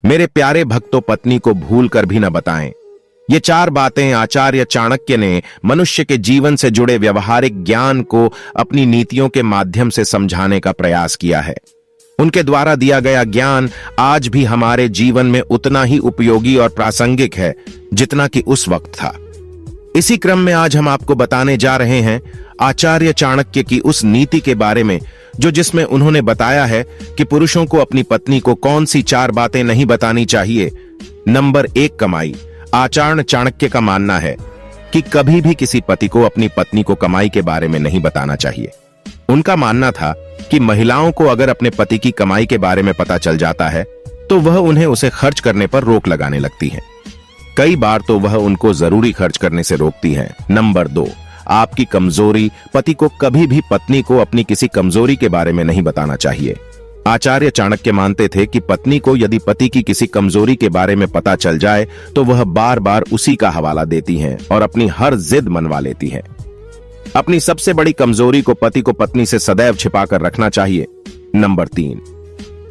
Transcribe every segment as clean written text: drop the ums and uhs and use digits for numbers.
मेरे प्यारे भक्तों, पत्नी को भूल कर भी न बताएं। ये 4 बातें आचार्य चाणक्य ने मनुष्य के जीवन से जुड़े व्यवहारिक ज्ञान को अपनी नीतियों के माध्यम से समझाने का प्रयास किया है। उनके द्वारा दिया गया ज्ञान आज भी हमारे जीवन में उतना ही उपयोगी और प्रासंगिक है जितना कि उस वक्त था। इसी क्रम में आज हम आपको बताने जा रहे हैं आचार्य चाणक्य की उस नीति के बारे में जिसमें उन्होंने बताया है कि पुरुषों को अपनी पत्नी को कौन सी 4 बातें नहीं बतानी चाहिए। नंबर 1, कमाई। आचार्य चाणक्य का मानना है कि कभी भी किसी पति को अपनी पत्नी को कमाई के बारे में नहीं बताना चाहिए। उनका मानना था कि महिलाओं को अगर अपने पति की कमाई के बारे में पता चल जाता है तो वह उन्हें उसे खर्च करने पर रोक लगाने लगती है। कई बार तो वह उनको जरूरी खर्च करने से रोकती है। नंबर 2, आपकी कमजोरी। पति को कभी भी पत्नी को अपनी किसी कमजोरी के बारे में नहीं बताना चाहिए। आचार्य चाणक्य मानते थे कि पत्नी को यदि पति की किसी कमजोरी के बारे में पता चल जाए तो वह बार बार उसी का हवाला देती हैं और अपनी हर जिद मनवा लेती हैं। अपनी सबसे बड़ी कमजोरी को पति को पत्नी से सदैव छिपाकर रखना चाहिए। नंबर 3,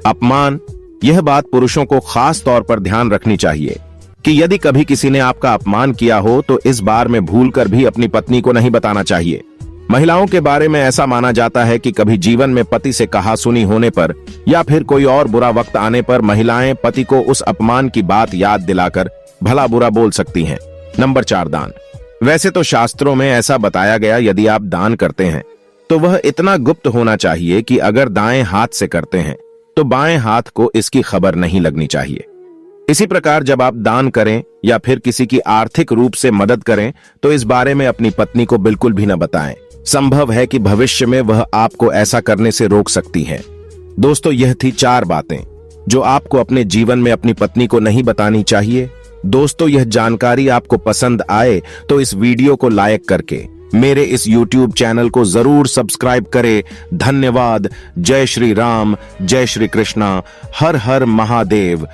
अपमान। यह बात पुरुषों को खास तौर पर ध्यान रखनी चाहिए कि यदि कभी किसी ने आपका अपमान किया हो तो इस बार में भूलकर भी अपनी पत्नी को नहीं बताना चाहिए। महिलाओं के बारे में ऐसा माना जाता है कि कभी जीवन में पति से कहा सुनी होने पर या फिर कोई और बुरा वक्त आने पर महिलाएं पति को उस अपमान की बात याद दिलाकर भला बुरा बोल सकती हैं। नंबर 4, दान। वैसे तो शास्त्रों में ऐसा बताया गया यदि आप दान करते हैं तो वह इतना गुप्त होना चाहिए कि अगर दाएं हाथ से करते हैं तो बाएं हाथ को इसकी खबर नहीं लगनी चाहिए। इसी प्रकार जब आप दान करें या फिर किसी की आर्थिक रूप से मदद करें तो इस बारे में अपनी पत्नी को बिल्कुल भी न बताएं। संभव है कि भविष्य में वह आपको ऐसा करने से रोक सकती है। दोस्तों, यह थी 4 बातें जो आपको अपने जीवन में अपनी पत्नी को नहीं बतानी चाहिए। दोस्तों, यह जानकारी आपको पसंद आए तो इस वीडियो को लाइक करके मेरे इस YouTube चैनल को जरूर सब्सक्राइब करें। धन्यवाद। जय श्री राम, जय श्री कृष्णा, हर हर महादेव।